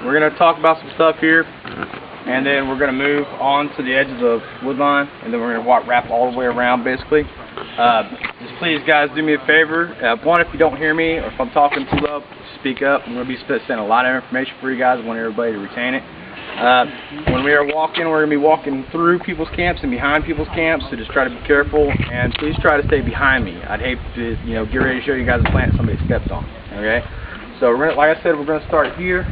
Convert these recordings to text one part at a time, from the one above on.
we're going to talk about some stuff here, and then we're going to move on to the edge of the wood line, and then we're going to wrap all the way around, basically. Just please, guys, do me a favor. One, if you don't hear me, or if I'm talking too low, speak up. I'm going to be sending a lot of information for you guys. I want everybody to retain it. When we are walking, we're going to be walking through people's camps and behind people's camps, so just try to be careful, and please try to stay behind me. I'd hate to, get ready to show you guys a plant somebody stepped on, okay? So, we're gonna, like I said, we're going to start here.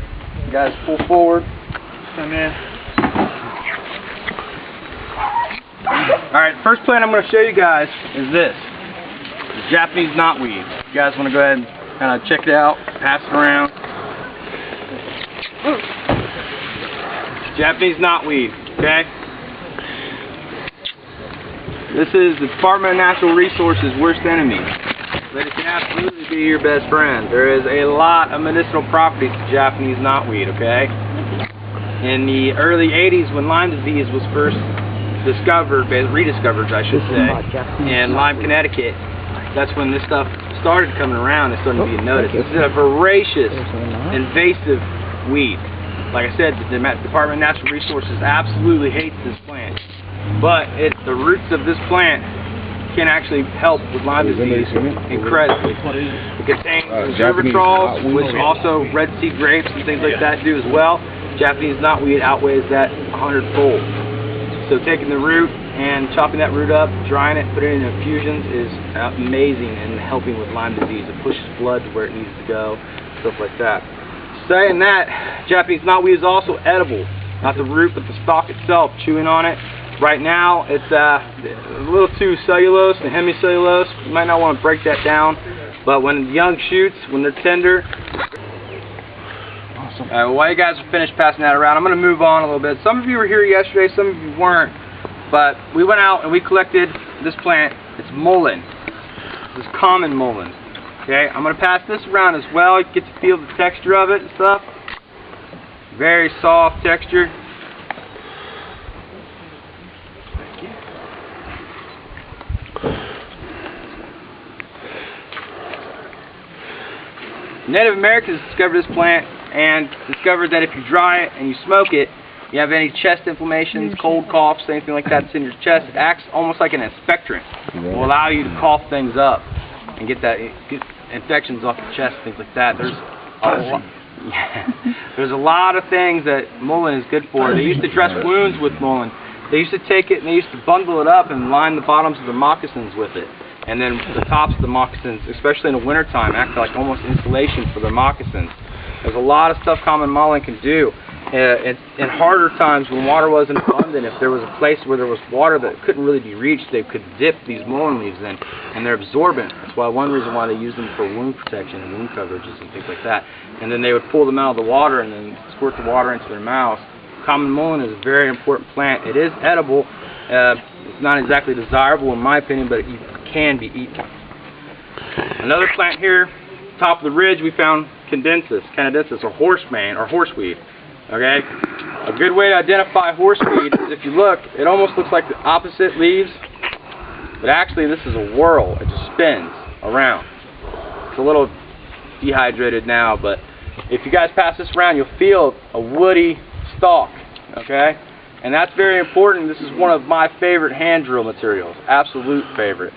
You guys pull forward, come in. Alright, first plant I'm going to show you guys is this. It's Japanese knotweed. You guys want to go ahead and kind of check it out, pass it around. Japanese knotweed, okay? This is the Department of Natural Resources' worst enemy, but it can absolutely be your best friend. There is a lot of medicinal properties to Japanese knotweed, okay? In the early 80s, when Lyme disease was first discovered, rediscovered, I should say, in Lyme, Connecticut, that's when this stuff started coming around and started being noticed. This is a voracious, invasive weed. Like I said, the Department of Natural Resources absolutely hates this plant, but the roots of this plant can actually help with Lyme disease incredibly. It contains resveratrols, which also red seed grapes and things like that do as well. Japanese knotweed outweighs that 100-fold. So taking the root and chopping that root up, drying it, putting it in infusions is amazing in helping with Lyme disease. It pushes blood to where it needs to go, stuff like that. Saying that, Japanese knotweed is also edible. Not the root, but the stalk itself, chewing on it. Right now, it's a little too cellulose and hemicellulose. You might not want to break that down, but when young shoots, when they're tender. Awesome. While you guys are finished passing that around, I'm going to move on a little bit. Some of you were here yesterday, some of you weren't, but we went out and we collected this plant. It's mullein. This is common mullein. Okay, I'm going to pass this around as well. You get to feel the texture of it and stuff. Very soft texture. Thank you. Native Americans discovered this plant and discovered that if you dry it and you smoke it, you have any chest inflammations, cold coughs, anything like that that's in your chest, it acts almost like an expectorant. It will allow you to cough things up and get infections off your chest, things like that. There's a lot of things that mullein is good for. They used to dress wounds with mullein. They used to take it and they used to bundle it up and line the bottoms of their moccasins with it. And then the tops of the moccasins, especially in the wintertime, act like almost insulation for their moccasins. There's a lot of stuff common mullein can do. In harder times when water wasn't abundant, if there was a place where there was water that couldn't really be reached, they could dip these mullein leaves in, and they're absorbent. That's why one reason why they use them for wound protection and wound coverages and things like that. And then they would pull them out of the water and then squirt the water into their mouths. Common mullein is a very important plant. It is edible. It's not exactly desirable in my opinion, but it can be eaten. Another plant here, top of the ridge, we found canadensis, or horsemane, or horseweed. Okay, a good way to identify horseweed is if you look, it almost looks like the opposite leaves, but actually this is a whirl. It just spins around. It's a little dehydrated now, but if you guys pass this around, you'll feel a woody stalk. Okay, and that's very important. This is one of my favorite hand drill materials, absolute favorite.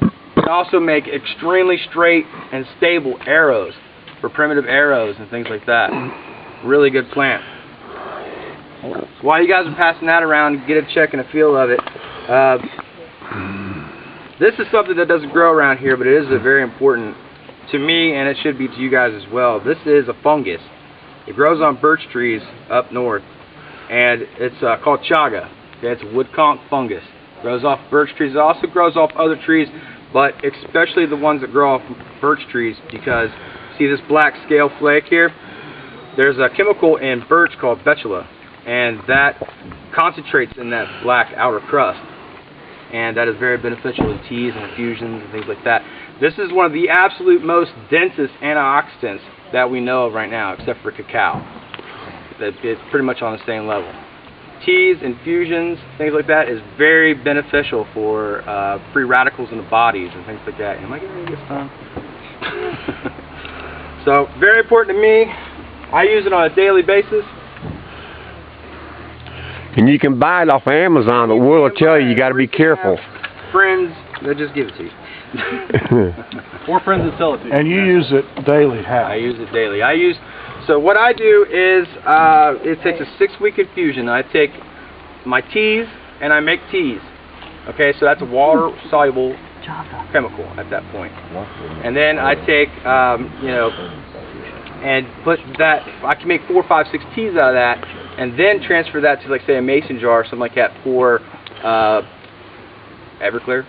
You can also make extremely straight and stable arrows for primitive arrows and things like that. Really good plant. While you guys are passing that around, get a check and a feel of it. This is something that doesn't grow around here, but it is very important to me, and it should be to you guys as well. This is a fungus. It grows on birch trees up north, and it's called chaga. Okay, it's a wood conch fungus. It grows off birch trees. It also grows off other trees, but especially the ones that grow off birch trees, because see this black scale flake here? There's a chemical in birch called betula, and that concentrates in that black outer crust, and that is very beneficial in teas and infusions and things like that. This is one of the absolute most densest antioxidants that we know of right now, except for cacao. It's pretty much on the same level. Teas, infusions, things like that is very beneficial for free radicals in the bodies and things like that. Am I getting this time? So, very important to me. I use it on a daily basis. And you can buy it off of Amazon, but we'll tell you got to be careful. Friends, they'll just give it to you. Or friends that sell it to you. And you use it daily, how? I use it daily. So what I do is, it takes a 6-week infusion. I take my teas and I make teas. Okay, so that's a water-soluble chemical at that point. And then I take, and put that, I can make 4, 5, 6 teas out of that, and then transfer that to, like, say, a mason jar or something like that for Everclear,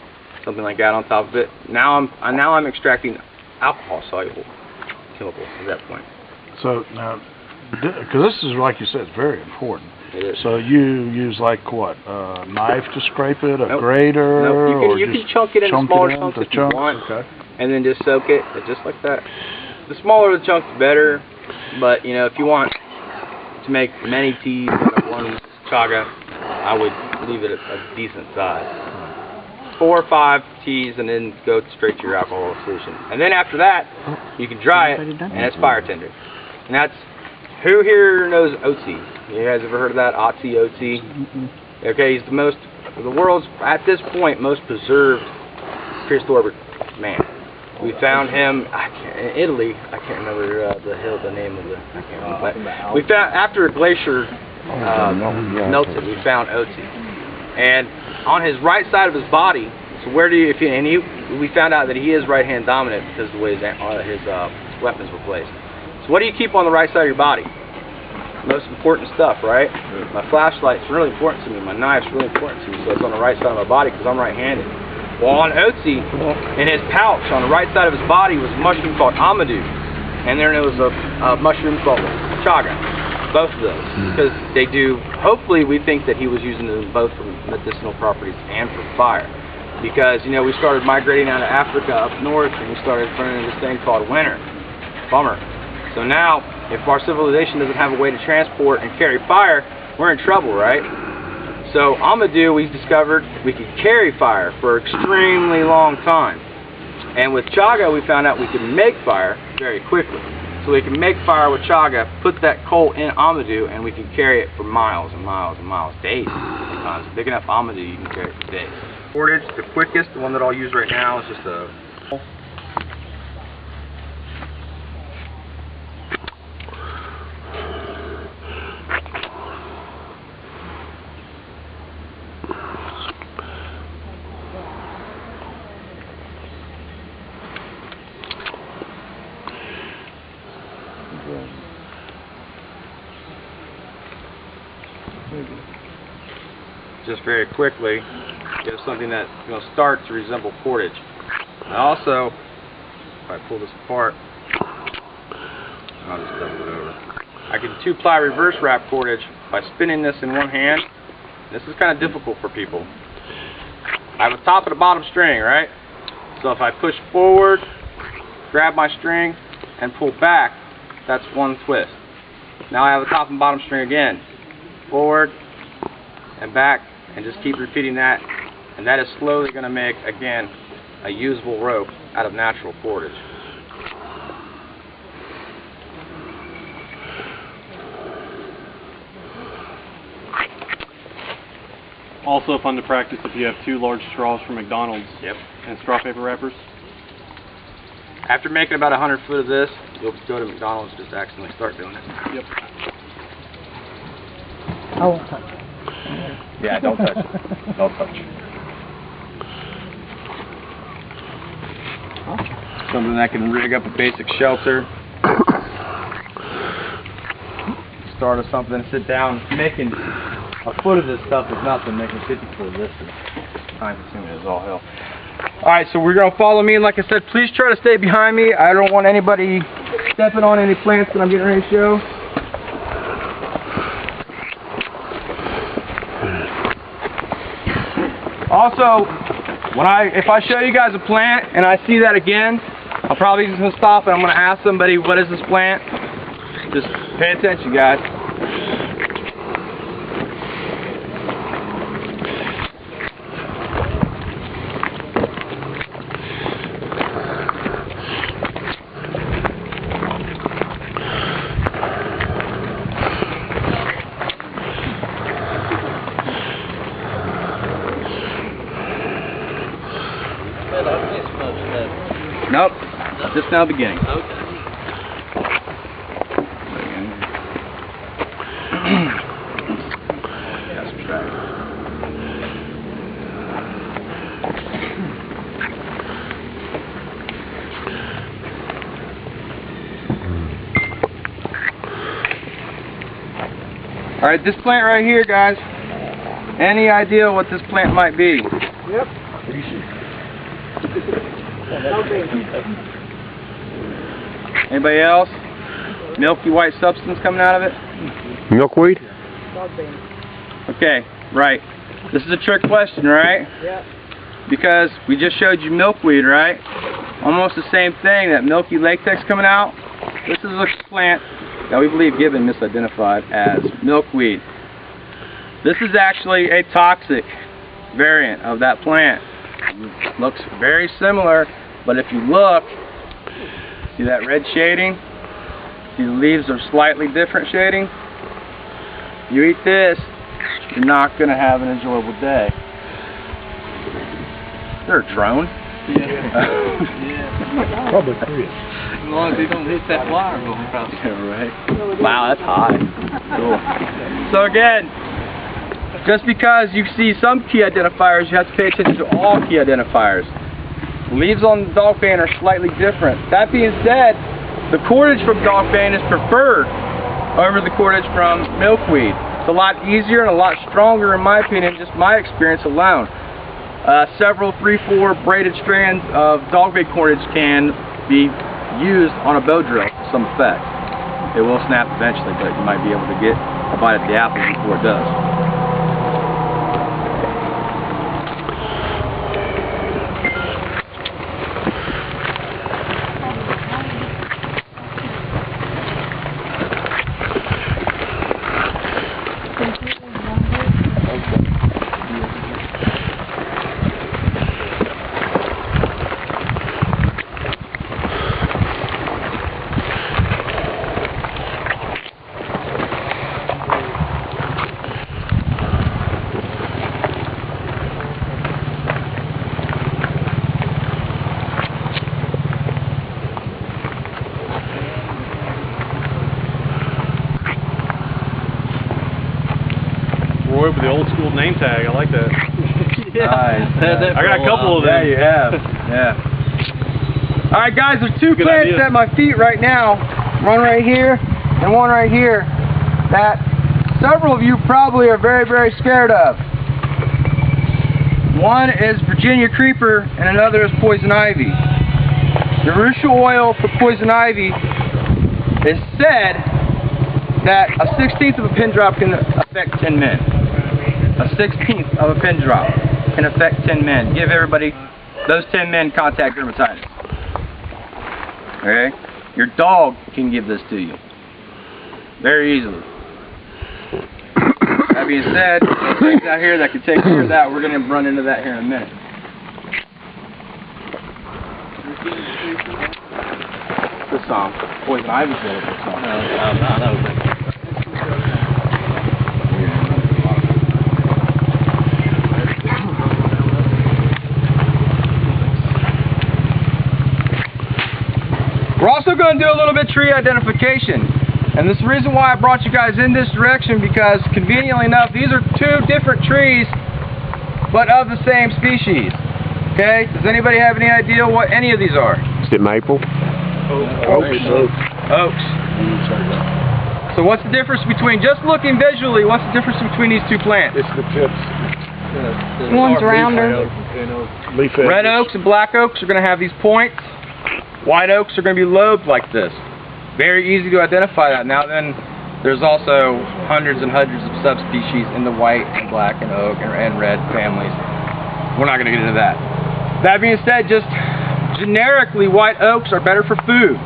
something like that on top of it. Now I'm extracting alcohol-soluble chemical at that point. So now, because this is, like you said, very important. It is. So you use like what? A knife to scrape it, a Nope. grater? Nope. You can chunk it into smaller chunks if you want, okay. and then just soak it just like that. The smaller the chunk, the better. But if you want to make many teas out of one chaga, I would leave it a decent size. 4 or 5 teas, and then go straight to your alcohol solution. And then after that, you can dry it, and it's fire tender. And that's, who here knows Otzi? You guys ever heard of that? Otzi? Okay, he's the world's, at this point, most preserved prehistoric man. We found him in Italy. I can't remember the name of the. I can't remember. But we found, after a glacier melted, we found Otzi, and on his right side of his body. So where do you? We found out that he is right-hand dominant because of the way his weapons were placed. So what do you keep on the right side of your body? Most important stuff, right? My flashlight's really important to me. My knife's really important to me, so it's on the right side of my body because I'm right-handed. Well, on Otzi, in his pouch, on the right side of his body was a mushroom called amadou, and then there was a mushroom called chaga. Both of those, because they do. Hopefully, we think that he was using them both for medicinal properties and for fire, because we started migrating out of Africa up north, and we started running this thing called winter. Bummer. So now, if our civilization doesn't have a way to transport and carry fire, we're in trouble, right? So amadou, we discovered we could carry fire for an extremely long time. And with chaga, we found out we could make fire very quickly. So we can make fire with chaga, put that coal in amadou, and we can carry it for miles and miles and miles, days sometimes. Big enough amadou, you can carry it for days. Portage, the quickest, the one that I'll use right now is just a... Just very quickly, get something that start to resemble portage. And also, if I pull this apart, I'll just double it over. I can 2-ply reverse wrap portage by spinning this in one hand. This is kind of difficult for people. I have a top and a bottom string, right? So if I push forward, grab my string, and pull back, that's one twist. Now I have a top and bottom string again. Forward and back, and just keep repeating that, and that is slowly going to make, again, a usable rope out of natural portage. Also fun to practice if you have 2 large straws from McDonald's. Yep. And straw paper wrappers. After making about 100 foot of this, you'll go to McDonald's and just accidentally start doing it. Yep. I won't touch it. Yeah, don't touch it. Don't touch it. Something that can rig up a basic shelter. Start of something, sit down. Making a foot of this stuff is nothing. Making 50 foot of this is time consuming as all hell. Alright, so we're going to follow me, and like I said, please try to stay behind me. I don't want anybody stepping on any plants that I'm getting ready to show. Also, if I show you guys a plant and I see that again, I'm probably just going to stop and I'm going to ask somebody, what is this plant? Just pay attention, guys. Nope. Just now beginning. Alright, this plant right here, guys. Any idea what this plant might be? Yep. Anybody else? Milky white substance coming out of it? Milkweed? Okay, right. This is a trick question, right? Yeah. Because we just showed you milkweed, right? Almost the same thing, that milky latex coming out. This is a plant that we believe Gibbon misidentified as milkweed. This is actually a toxic variant of that plant. It looks very similar, but if you look, see that red shading? See the leaves are slightly different shading? You eat this, you're not going to have an enjoyable day. Is there a drone? Yeah. Probably 3. As long as they don't hit that wire going across. Yeah, right. Wow, that's high. Cool. So again, just because you see some key identifiers, you have to pay attention to all key identifiers. Leaves on the dogfan are slightly different. That being said, the cordage from dogfan is preferred over the cordage from milkweed. It's a lot easier and a lot stronger, in my opinion, just my experience alone. Several 3-4 braided strands of dogfan cordage can be used on a bow drill to some effect. It will snap eventually, but you might be able to get a bite at the apple before it does. Roy with the old school name tag. I like that. Nice. I got a couple of them. Yeah, you have. Yeah. Alright guys, there's two Good plants idea. at my feet right now. One right here and one right here that several of you probably are very, very scared of. One is Virginia creeper and another is poison ivy. The Urusha oil for poison ivy is said that a 1/16 of a pin drop can affect 10 men. A 1/16 of a pin drop can affect 10 men. Give everybody, those 10 men, contact dermatitis. Okay? Your dog can give this to you. Very easily. That being said, there's things out here that can take care of that. We're going to run into that here in a minute. This song, poison ivy did this song. We're also going to do a little bit tree identification. And this is the reason why I brought you guys in this direction, because conveniently enough, these are two different trees, but of the same species. Okay? Does anybody have any idea what any of these are? Is it maple? Oaks. So what's the difference between, just looking visually, what's the difference between these two plants? It's the tips. One's rounder. Leaf edges. Red oaks and black oaks are going to have these points. White oaks are going to be lobed like this. Very easy to identify that. Now then, there's also hundreds and hundreds of subspecies in the white and black and oak and red families. We're not going to get into that. That being said, just generically, white oaks are better for food.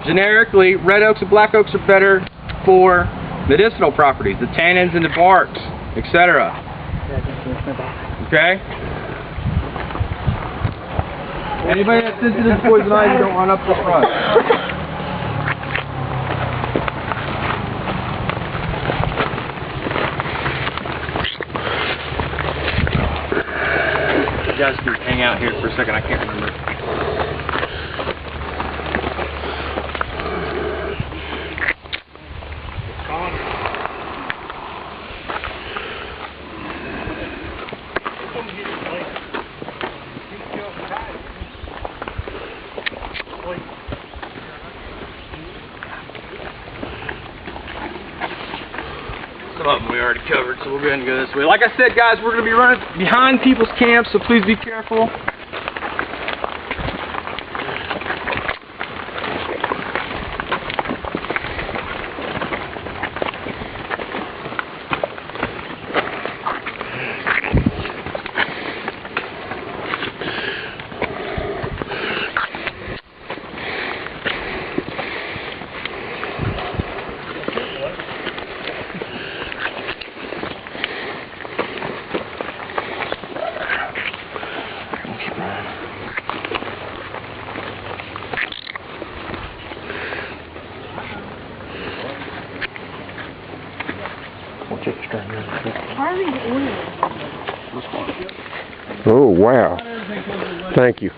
Generically, red oaks and black oaks are better for medicinal properties, the tannins in the barks, etc. Okay? Anybody that's sensitive to poison ivy, don't run up the front. guys could hang out here for a second. I can't remember. Some of them we already covered, so we'll go ahead and go this way. Like I said, guys, we're going to be running behind people's camps, so please be careful. Why are these oily? Oh, wow. Thank you.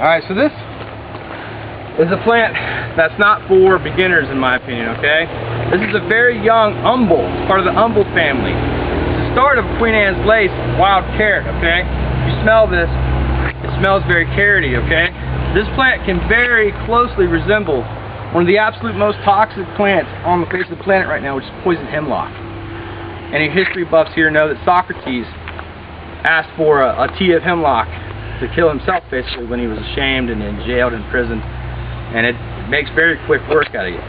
Alright, so this is a plant that's not for beginners in my opinion, okay? This is a very young umbel. It's part of the umbel family. It's the start of Queen Anne's lace, wild carrot, okay? If you smell this, it smells very carroty, okay? This plant can very closely resemble one of the absolute most toxic plants on the face of the planet right now, which is poison hemlock. Any history buffs here know that Socrates asked for a tea of hemlock to kill himself, basically, when he was ashamed and jailed and imprisoned, and it makes very quick work out of you.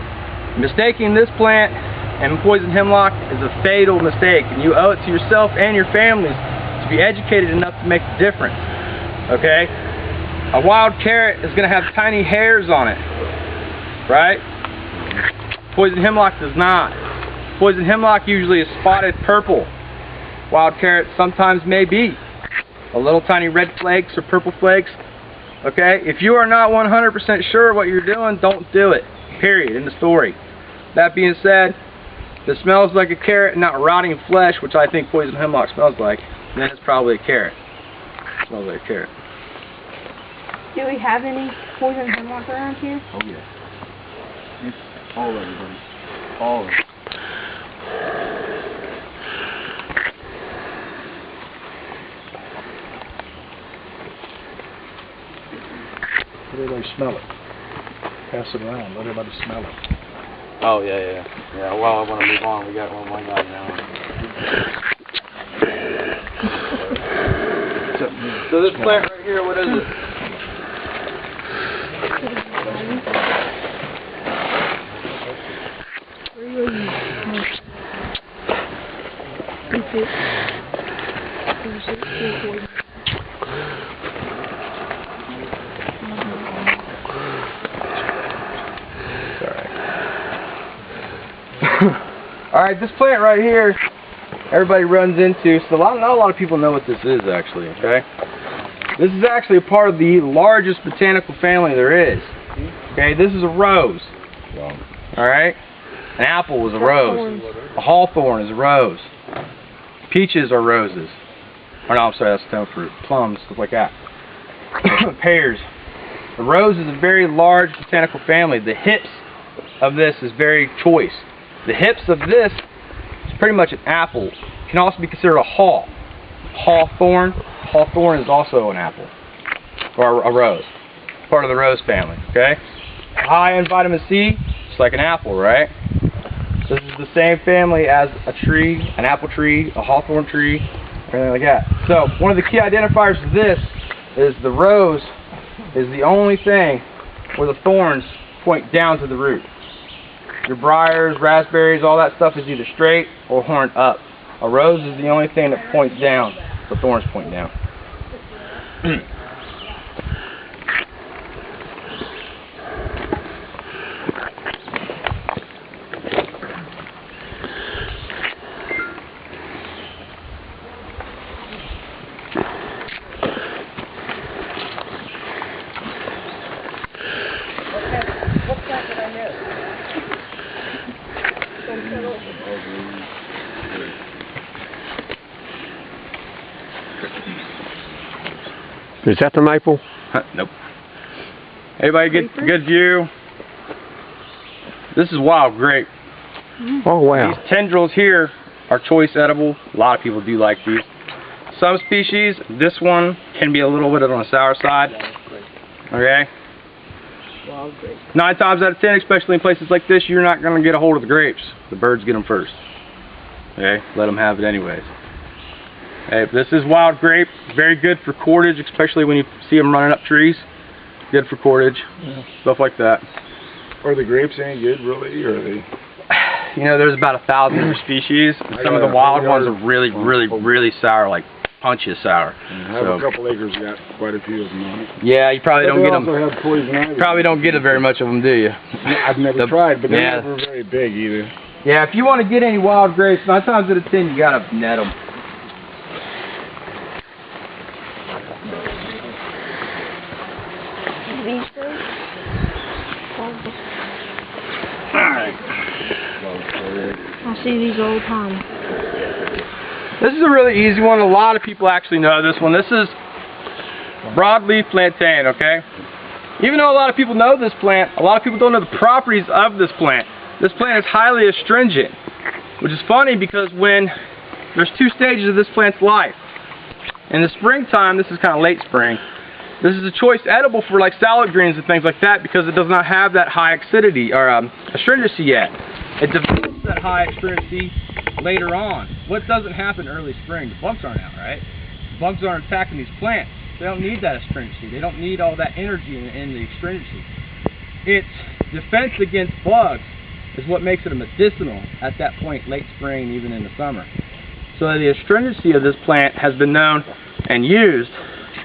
Mistaking this plant and poison hemlock is a fatal mistake, and you owe it to yourself and your families to be educated enough to make the difference. Okay? A wild carrot is going to have tiny hairs on it, right? Poison hemlock does not. Poison hemlock usually is spotted purple. Wild carrot sometimes may be a little tiny red flakes or purple flakes. Okay? If you are not 100% sure what you're doing, don't do it. Period. End of story. That being said, if it smells like a carrot and not rotting flesh, which I think poison hemlock smells like, then it's probably a carrot. It smells like a carrot. Do we have any poison hemlock around here? Oh, yeah. It's all of it, buddy. All of it. Let everybody smell it. Pass it around. Let everybody smell it. Oh, yeah. Yeah, well, I want to move on. We got one guy now. So this plant right here, what is it? Alright, this plant right here, everybody runs into, so not a lot of people know what this is actually, okay? This is actually a part of the largest botanical family there is. Okay, this is a rose. Alright? An apple is a rose. A hawthorn is a rose. Peaches are roses. Oh no, I'm sorry, that's stone fruit. Plums, stuff like that. Pears. The rose is a very large botanical family. The hips of this is very choice. The hips of this is pretty much an apple. It can also be considered a haw. Hawthorn. Hawthorn is also an apple. Or a rose. Part of the rose family. Okay? High in vitamin C, just like an apple, right? So this is the same family as a tree, an apple tree, a hawthorn tree, everything like that. So one of the key identifiers of this is the rose is the only thing where the thorns point down to the root. your briars, raspberries, all that stuff is either straight or horned up. A rose is the only thing that points down. The thorns point down. Is that the maple? Nope. Everybody get good view. This is wild grape. Oh, wow. These tendrils here are choice edible. A lot of people do like these. Some species, this one can be a little bit on the sour side. Okay? 9 times out of 10, especially in places like this, you're not going to get a hold of the grapes. The birds get them first. Okay? Let them have it anyways. Okay, this is wild grape. Very good for cordage, especially when you see them running up trees. Good for cordage. Yeah. Stuff like that. Are the grapes any good, really, or are they? You know, there's about 1,000 different species. Some of the wild ones are really sour, like punches sour. I have a couple acres, got quite a few of them on it. Yeah, you probably don't get them. Have poison ivy. Probably don't get very much of them, do you? I've never tried, but they're never very big either. Yeah, if you want to get any wild grapes, 9 times out of 10, you gotta net them. I see these all the time. This is a really easy one. A lot of people actually know this one. This is broadleaf plantain, okay? Even though a lot of people know this plant, a lot of people don't know the properties of this plant. This plant is highly astringent, which is funny because when there's 2 stages of this plant's life. In the springtime, this is kind of late spring, this is a choice edible for like salad greens and things like that because it does not have that high acidity or astringency yet. It develops that high astringency later on. What doesn't happen early spring? The bugs aren't out, right? The bugs aren't attacking these plants. They don't need that astringency. They don't need all that energy in the astringency. Its defense against bugs is what makes it a medicinal at that point, late spring, even in the summer. So the astringency of this plant has been known and used,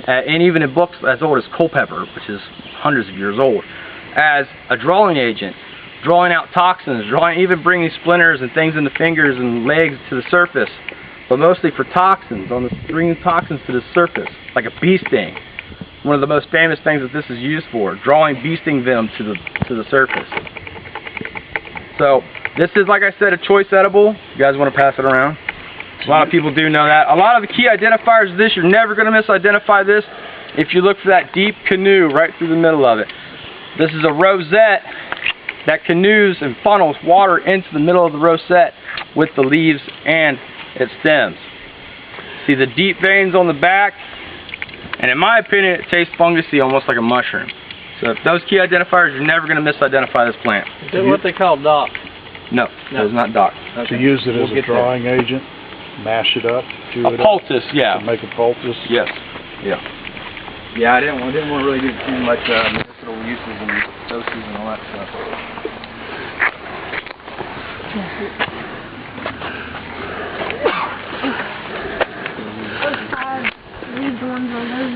and even in books as old as Culpeper, which is hundreds of years old, as a drawing agent, drawing out toxins, even bringing splinters and things in the fingers and legs to the surface, but mostly for toxins, bringing toxins to the surface, like a bee sting. One of the most famous things that this is used for, drawing bee sting venom to the surface. So this is, like I said, a choice edible. You guys want to pass it around? A lot of people do know that. A lot of the key identifiers of this, you're never going to misidentify this if you look for that deep canoe right through the middle of it. This is a rosette that canoes and funnels water into the middle of the rosette with the leaves and its stems. See the deep veins on the back? And in my opinion, it tastes fungusy, almost like a mushroom. So if those key identifiers, you're never going to misidentify this plant. Is that what they call dock? No, that is not dock. Okay. To use it as a drawing agent, mash it up, chew it up. A poultice, yeah. To make a poultice. Yes. Yeah. Yeah, I didn't want to really do too much medicinal uses and doses and all that stuff. These ones are those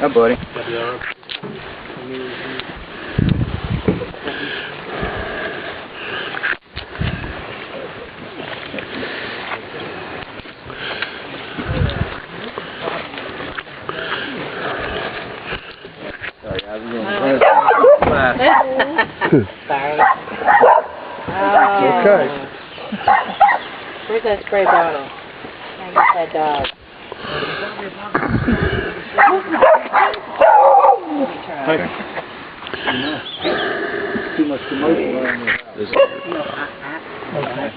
Hi, buddy. Okay. Where's that spray bottle? I got that dog. Hey. Too much commotion around the house. Okay.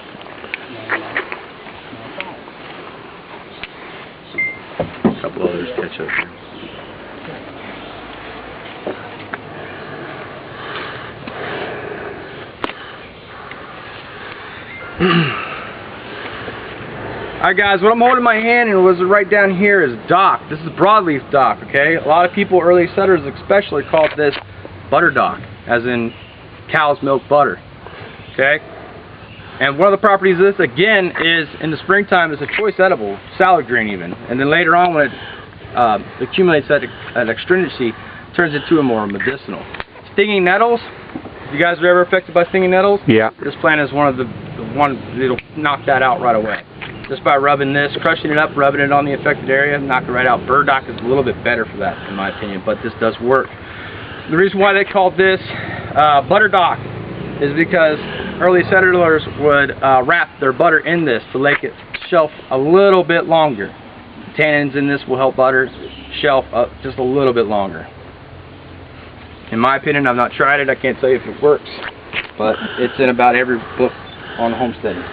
A couple others catch up here. Alright guys, what I'm holding in my hand and was right down here is dock. This is broadleaf dock, okay? A lot of people, early settlers especially, called this butter dock, as in cow's milk butter, okay? And one of the properties of this, again, is in the springtime is a choice edible, salad green even. And then later on when it accumulates that astringency, it turns into a more medicinal. Stinging nettles, you guys are ever affected by stinging nettles? Yeah. This plant is one of the one that'll knock that out right away. Just by rubbing this, crushing it up, rubbing it on the affected area, knock it right out. Burdock is a little bit better for that, in my opinion, but this does work. The reason why they called this butter dock is because early settlers would wrap their butter in this to make it shelf a little bit longer. Tannins in this will help butter shelf up just a little bit longer. In my opinion, I've not tried it. I can't tell you if it works, but it's in about every book on homesteading.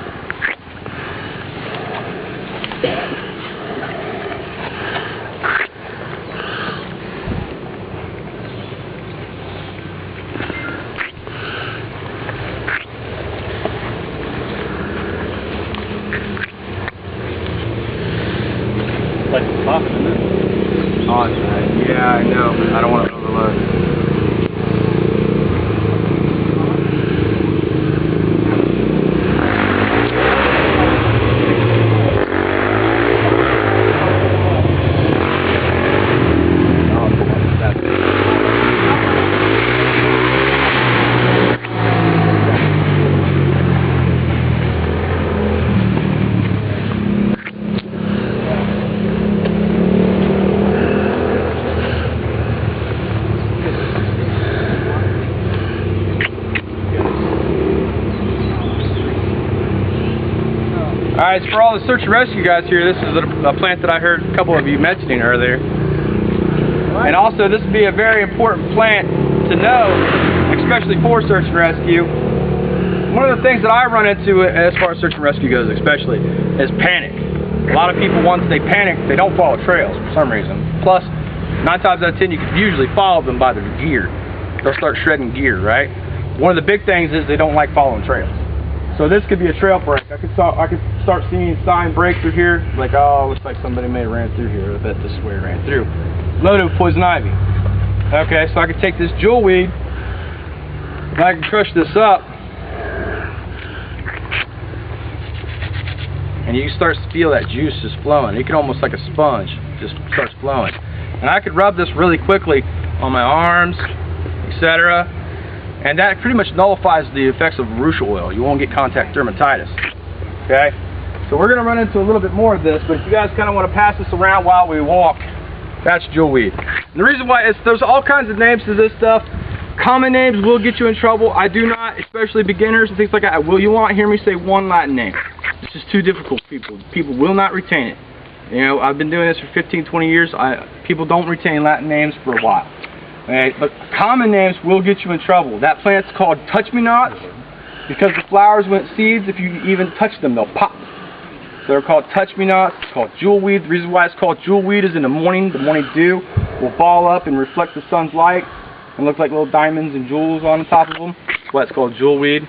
Like it's popping, isn't it? Oh, yeah, I know, but I don't want to overload. Alright, so for all the search and rescue guys here, this is a plant that I heard a couple of you mentioning earlier. And also, this would be a very important plant to know, especially for search and rescue. One of the things that I run into as far as search and rescue goes especially, is panic. A lot of people, once they panic, they don't follow trails for some reason. Plus, 9 times out of 10, you can usually follow them by their gear. They'll start shredding gear, right? One of the big things is they don't like following trails. So this could be a trail break. I could start seeing sign break through here, like, oh, looks like somebody may have ran through here. I bet this is where he ran through. Loaded with poison ivy. Okay, so I could take this jewel weed, and I can crush this up, and you start to feel that juice just flowing. It can almost like a sponge, just starts flowing. And I could rub this really quickly on my arms, etc. And that pretty much nullifies the effects of Marusha oil. You won't get contact dermatitis. Okay? So we're going to run into a little bit more of this, but if you guys kind of want to pass this around while we walk, that's jewelweed. And the reason why is there's all kinds of names to this stuff. Common names will get you in trouble. I do not, especially beginners and things like that. You won't hear me say one Latin name. It's just too difficult for people. People will not retain it. You know, I've been doing this for 15, 20 years. People don't retain Latin names for a while. Okay, but common names will get you in trouble. That plant's called touch-me-nots because the flowers, when it seeds, if you even touch them, they'll pop. So they're called touch-me-nots. It's called jewelweed. The reason why it's called jewelweed is in the morning dew will ball up and reflect the sun's light and look like little diamonds and jewels on the top of them. That's why it's called jewelweed.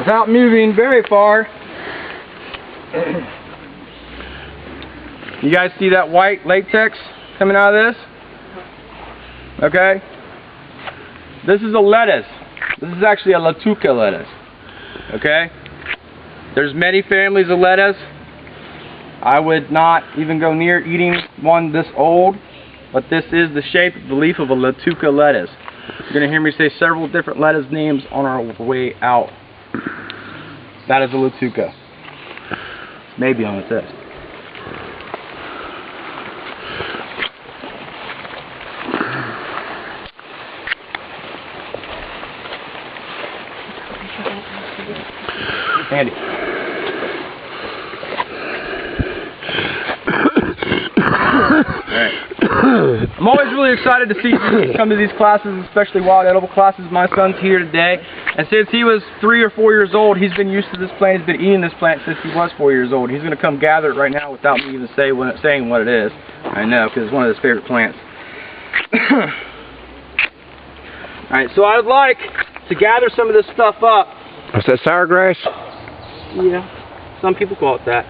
Without moving very far, you guys see that white latex coming out of this? Okay? This is a lettuce. This is actually a Latuca lettuce. Okay? There's many families of lettuce. I would not even go near eating one this old, but this is the shape of the leaf of a Latuca lettuce. You're going to hear me say several different lettuce names on our way out. That is a Latuca. Maybe on the test. Andy. I'm always really excited to see you come to these classes, especially wild edible classes. My son's here today, and since he was 3 or 4 years old, he's been used to this plant. He's been eating this plant since he was 4 years old. He's going to come gather it right now without me even saying what it is. I know, because it's one of his favorite plants. Alright, so I'd like to gather some of this stuff up. What's that, sour grass? Yeah, some people call it that.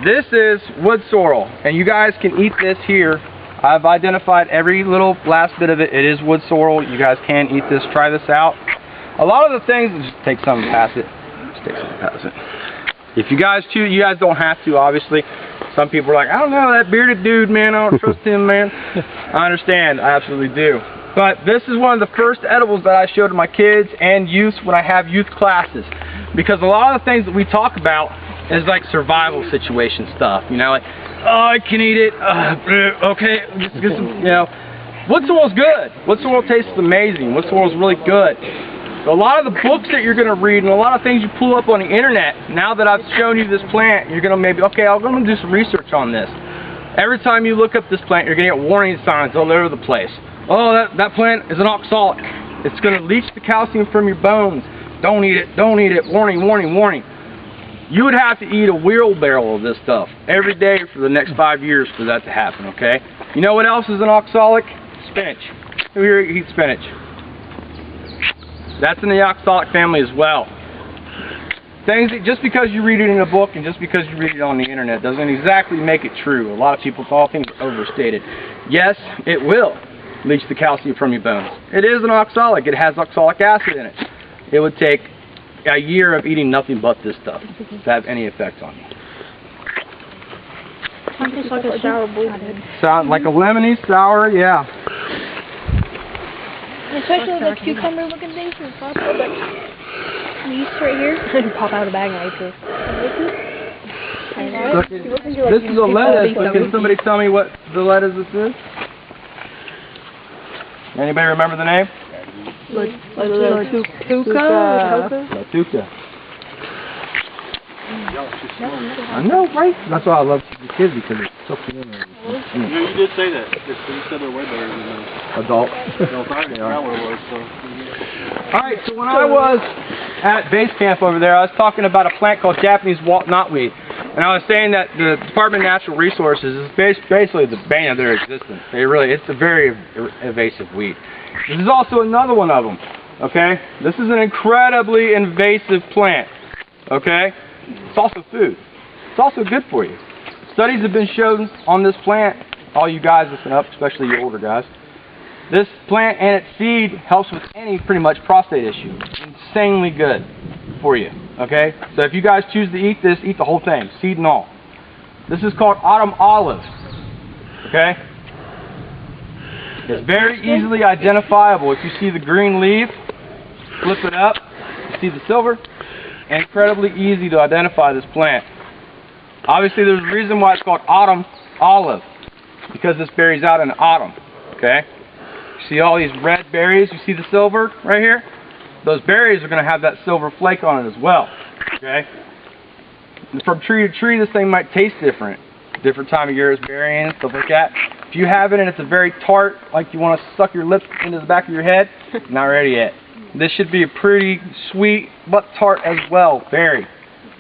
This is wood sorrel, and you guys can eat this here. I've identified every little last bit of it. It is wood sorrel. You guys can eat this. Try this out. A lot of the things, just take some and pass it. Just take some and pass it. If you guys choose, you guys don't have to, obviously. Some people are like, I don't know, that bearded dude, man, I don't trust him, man. I understand, I absolutely do. But this is one of the first edibles that I show to my kids and youth when I have youth classes. Because a lot of the things that we talk about is like survival situation stuff, you know, like, oh, I can eat it, okay, let's get some, you know. Wood sorrel's good. Wood sorrel tastes amazing. Wood sorrel's really good. A lot of the books that you're going to read and a lot of things you pull up on the internet, now that I've shown you this plant, you're going to maybe, okay, I'm going to do some research on this. Every time you look up this plant, you're going to get warning signs all over the place. Oh, that plant is an oxalic. It's going to leach the calcium from your bones. Don't eat it, don't eat it. Warning, warning, warning. You would have to eat a wheelbarrow of this stuff every day for the next 5 years for that to happen, okay? You know what else is an oxalic? Spinach. Who here eats spinach? That's in the oxalic family as well. Things that just because you read it in a book and just because you read it on the internet doesn't exactly make it true. A lot of people thought things are overstated. Yes, it will leach the calcium from your bones. It is an oxalic. It has oxalic acid in it. It would take a year of eating nothing but this stuff to have any effect on you. Sounds like a sour blueberry. Sound like a lemony, sour, yeah. Especially the cucumber looking things from the top of these right here. Pop out of the bag and eat this. This is a lettuce, but can somebody tell me what the lettuce this is? Anybody remember the name? Latuca. I know, right? That's why I love the kids because it's so clean. You did say that. You said they're way better than those. Adult. No, I forgot what it was, so. Alright, so when I was at base camp over there, I was talking about a plant called Japanese knotweed. And I was saying that the Department of Natural Resources is basically the bane of their existence. It's a very invasive weed. This is also another one of them. Okay? This is an incredibly invasive plant. Okay? It's also food. It's also good for you. Studies have been shown on this plant, all you guys listen up, especially you older guys. This plant and its seed helps with any pretty much prostate issue. Insanely good for you. Okay? So if you guys choose to eat this, eat the whole thing, seed and all. This is called autumn olive. Okay? It's very easily identifiable. If you see the green leaf, flip it up, you see the silver. Incredibly easy to identify this plant. Obviously there's a reason why it's called autumn olive, because this berry's out in autumn. Okay? You see all these red berries, you see the silver right here? Those berries are going to have that silver flake on it as well. Okay? And from tree to tree this thing might taste different. Different time of year it's berrying and stuff like that. If you have it and it's a very tart, like you want to suck your lips into the back of your head, not ready yet. This should be a pretty sweet but tart as well berry.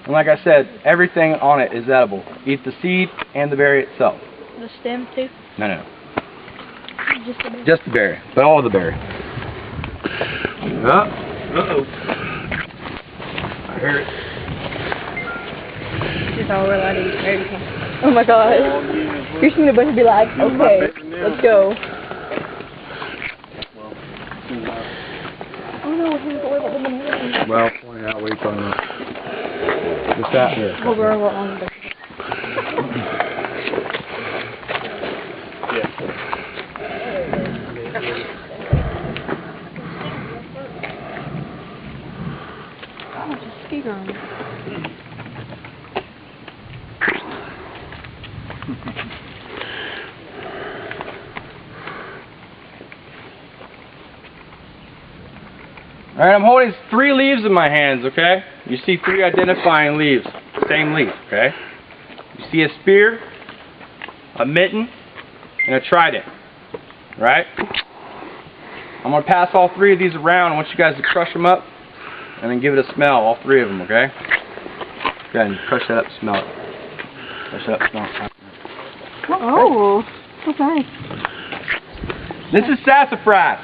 And like I said, everything on it is edible. Eat the seed and the berry itself. The stem too? No. Just the berry. Just the berry, but all the berry. Uh-oh. I hear it. Just all we're allowed to eat berry. Oh my god. You're seeing the bunch and be like, okay, let's go. Well, point out where you're talking about. What's that here? We'll go on the speaker on it. Alright, I'm holding 3 leaves in my hands, okay? You see 3 identifying leaves. Same leaf, okay? You see a spear, a mitten, and a trident. Right? I'm going to pass all 3 of these around. I want you guys to crush them up and then give it a smell, all 3 of them, okay? Go ahead and crush that up, smell it. Crush it up, smell it. Oh, okay. This is sassafras.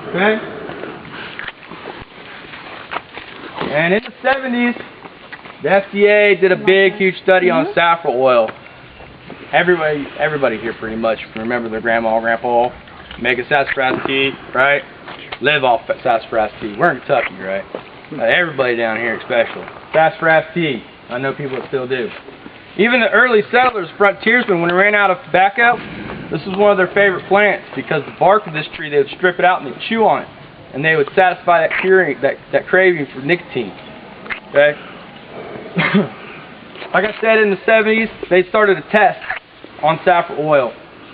Okay? And in the 70s, the FDA did a big, huge study on saffron oil. Everybody here pretty much can remember their grandma or grandpa making sassafras tea, right? Live off sassafras tea. We're in Kentucky, right? Everybody down here especially. Sassafras tea. I know people that still do. Even the early settlers, frontiersmen, when they ran out of tobacco, this was one of their favorite plants because the bark of this tree, they would strip it out and they'd chew on it. And they would satisfy that craving for nicotine. Okay? Like I said, in the 70s, they started a test on saffron oil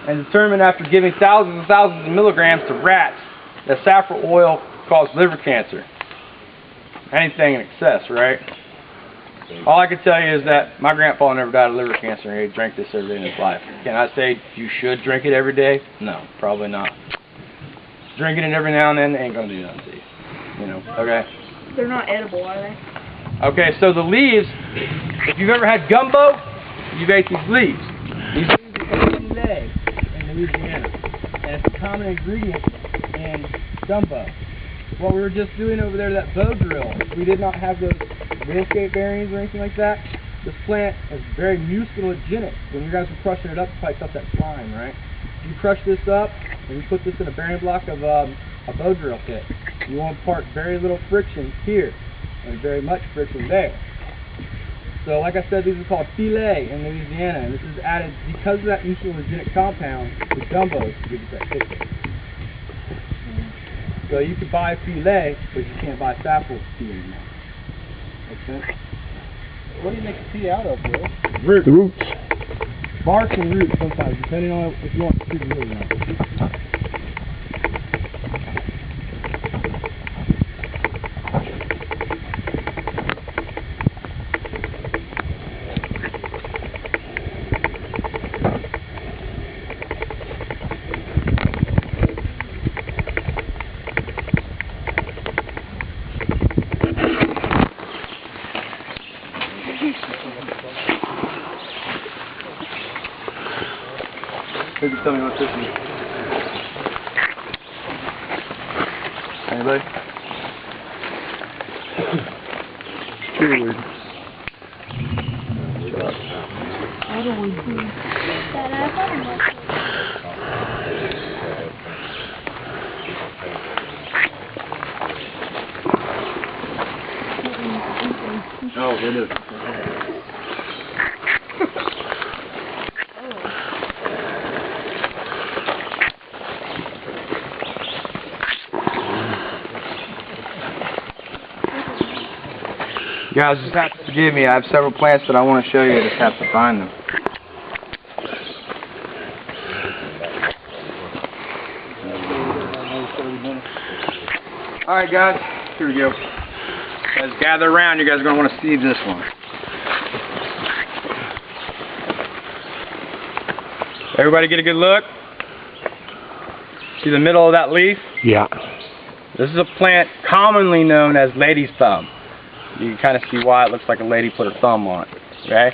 and determined after giving thousands and thousands of milligrams to rats that saffron oil caused liver cancer. Anything in excess, right? All I can tell you is that my grandpa never died of liver cancer and he drank this every day in his life. Can I say you should drink it every day? No, probably not. Drinking it every now and then ain't gonna do nothing to you. You know, okay? They're not edible, are they? Okay, so the leaves, if you've ever had gumbo, you've ate these leaves. These leaves are called filet in Louisiana. And it's a common ingredient in gumbo. What we were just doing over there, that bow drill, we did not have those real escape bearings or anything like that. This plant is very mucilagenic. When you guys were crushing it up, you probably felt that slime, right? You crush this up, and you put this in a bearing block of a bow drill kit. You want to impart very little friction here, and very much friction there. So, like I said, these are called filet in Louisiana, and this is added because of that mucilagenic compound to gumbo to give it that thickness. So you can buy filet, but you can't buy saffron tea anymore. Make sense? What do you make a tea out of, Will? Roots. Bark and roots sometimes, depending on if you want to treat it really well. Maybe tell me what this is. Anybody? What do we do? That I Oh, it is. You guys just have to forgive me. I have several plants that I want to show you. I just have to find them. Alright guys, here we go. Guys, gather around. You guys are going to want to see this one. Everybody get a good look. See the middle of that leaf? Yeah. This is a plant commonly known as lady's thumb. You can kind of see why it looks like a lady put her thumb on it. Okay?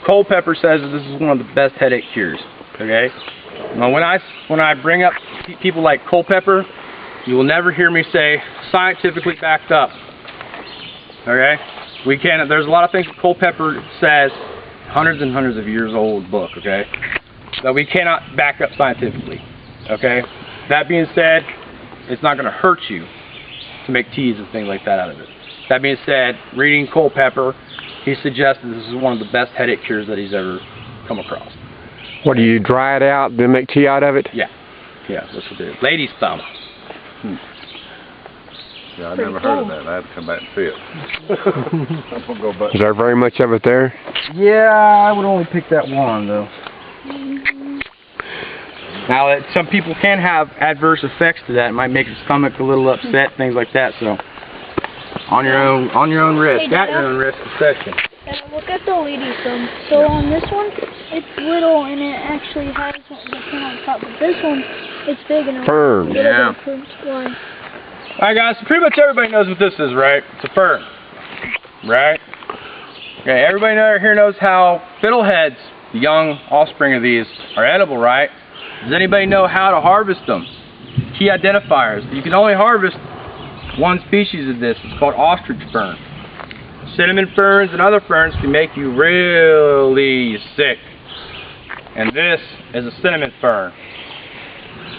Culpepper says that this is one of the best headache cures. Okay? Now when I bring up people like Culpepper, you will never hear me say scientifically backed up. Okay? There's a lot of things that Culpepper says, hundreds and hundreds of years old book, okay, that we cannot back up scientifically. Okay? That being said, it's not going to hurt you to make teas and things like that out of it. That being said, reading Culpepper, he suggested this is one of the best headache cures that he's ever come across. What, do you dry it out, then make tea out of it? Yeah. Yeah, that's what it is. Lady's thumb. Yeah, I never heard of that. I had to come back and see it. Is there very much of it there? Yeah, I would only pick that one, though. Now, some people can have adverse effects to that. It might make your stomach a little upset, things like that, so on your own risk. Hey, At your own risk, section. look at the lady thumb. So on this one, it's little and it actually has the pin on top. But this one, it's big and Fern. Yeah. Alright guys, so pretty much everybody knows what this is, right? It's a fern. Right? Okay, everybody here knows how fiddleheads, the young offspring of these, are edible, right? Does anybody know how to harvest them? Key identifiers. You can only harvest one species of this. It's called ostrich fern. Cinnamon ferns and other ferns can make you really sick. And this is a cinnamon fern.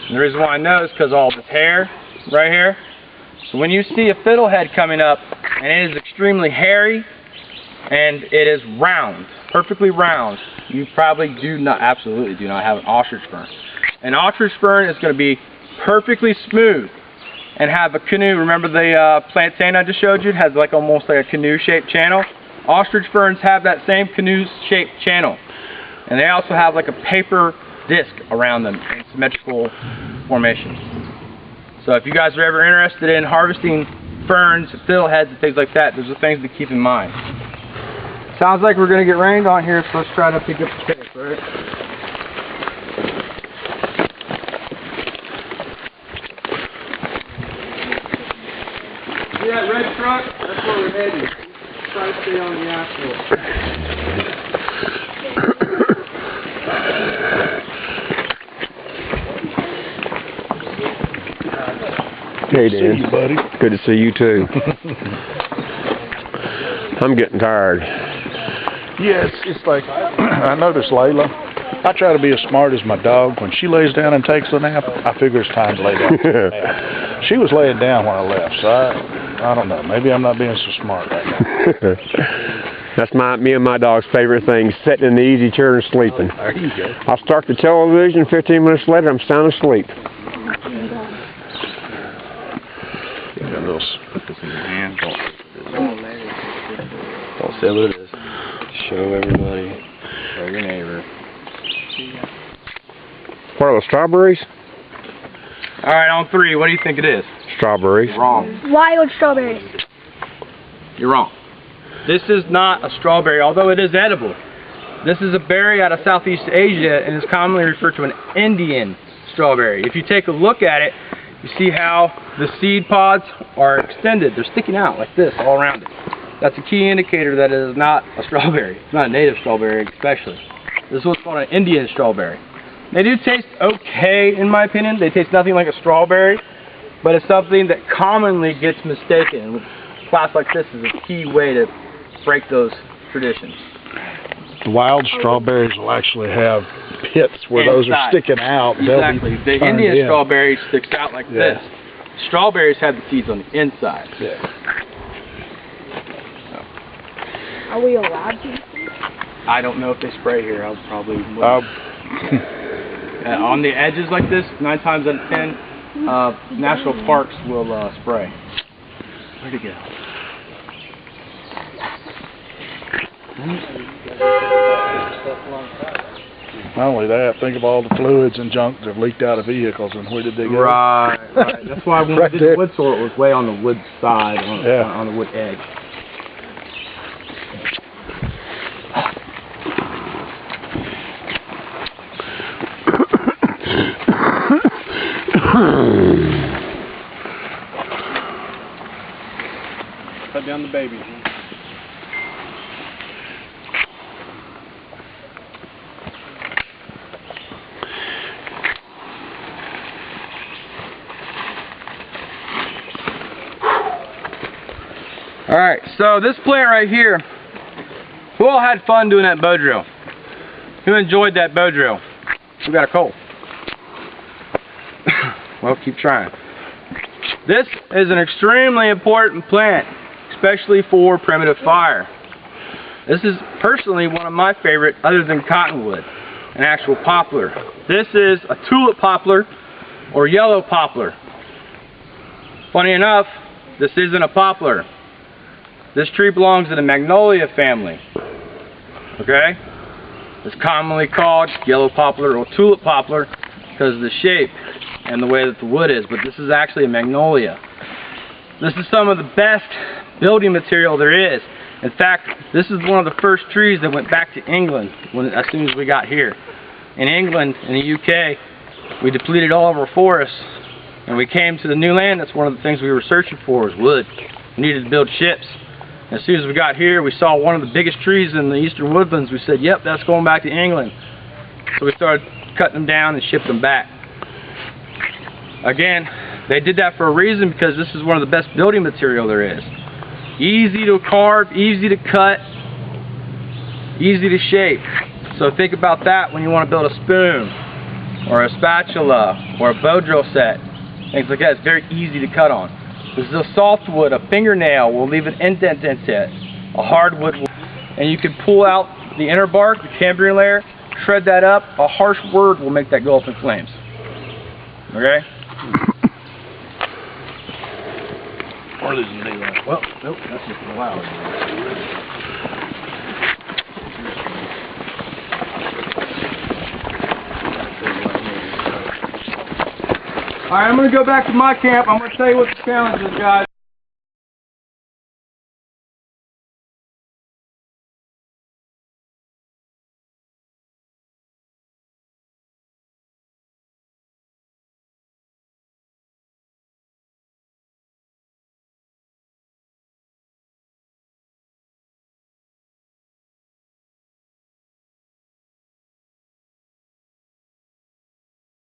And the reason why I know is because all this hair right here. So when you see a fiddlehead coming up and it is extremely hairy and it is round, perfectly round, you probably absolutely do not have an ostrich fern. An ostrich fern is going to be perfectly smooth and have a canoe. Remember the plantain I just showed you? It has like almost like a canoe-shaped channel. Ostrich ferns have that same canoe-shaped channel. And they also have like a paper disc around them in symmetrical formation. So if you guys are ever interested in harvesting ferns, fiddleheads, and things like that, those are things to keep in mind. Sounds like we're going to get rained on here, so let's try to pick up the pace, right? See that red truck? That's where we're heading. Try to stay on the asphalt. Hey, Dan. See you, buddy. Good to see you, too. I'm getting tired. Yes, it's like, I noticed Layla, I try to be as smart as my dog. When she lays down and takes a nap, I figure it's time to lay down and take a nap. She was laying down when I left, so I don't know. Maybe I'm not being so smart right now. That's me and my dog's favorite thing, sitting in the easy chair and sleeping. There you go. I'll start the television, 15 minutes later, I'm sound asleep. Put this in your hand. Don't say what it is. Show everybody. Show your neighbor. What are those, strawberries? Alright, on 3, what do you think it is? Strawberries. Wrong. Wild strawberries. You're wrong. This is not a strawberry, although it is edible. This is a berry out of Southeast Asia and is commonly referred to an Indian strawberry. If you take a look at it, you see how the seed pods are extended. They're sticking out like this all around it. That's a key indicator that it is not a strawberry. It's not a native strawberry especially. This is what's called an Indian strawberry. They do taste okay in my opinion. They taste nothing like a strawberry, but it's something that commonly gets mistaken. A class like this is a key way to break those traditions. Wild strawberries will actually have pits where those are sticking out. Exactly. The Indian strawberry sticks out like this. Strawberries have the seeds on the inside. Yeah. Are we allowed to? I don't know if they spray here. I'll probably on the edges like this, 9 times out of 10, national parks will spray. Where'd it go? Not only that, think of all the fluids and junk that have leaked out of vehicles, and where did they go? Right. That's why when we did wood sort, it was way on the wood side, on the wood edge. Cut down the babies. Alright, so this plant right here, who all had fun doing that bow drill? Who enjoyed that bow drill? Who got a cold? Well, keep trying. This is an extremely important plant, especially for primitive fire. This is personally one of my favorite, other than cottonwood, an actual poplar. This is a tulip poplar or yellow poplar. Funny enough, this isn't a poplar. This tree belongs to the magnolia family. Okay? It's commonly called yellow poplar or tulip poplar because of the shape and the way that the wood is, but this is actually a magnolia. This is some of the best building material there is. In fact, this is one of the first trees that went back to England as soon as we got here. In England, in the UK, we depleted all of our forests and we came to the new land. That's one of the things we were searching for, was wood. We needed to build ships. As soon as we got here, we saw one of the biggest trees in the eastern woodlands. We said, yep, that's going back to England. So we started cutting them down and shipped them back. Again, They did that for a reason, because this is one of the best building material there is. Easy to carve, easy to cut, easy to shape. So think about that when you want to build a spoon, or a spatula, or a bow drill set. Things like that. It's very easy to cut on. This is a softwood. A fingernail will leave an indent in it. A hardwood will, and you can pull out the inner bark, the cambrian layer, shred that up. A harsh word will make that go up in flames. Okay? Or losing daylight. Well, nope, that's just a while. Alright, I'm going to go back to my camp. I'm going to tell you what the challenge is, guys.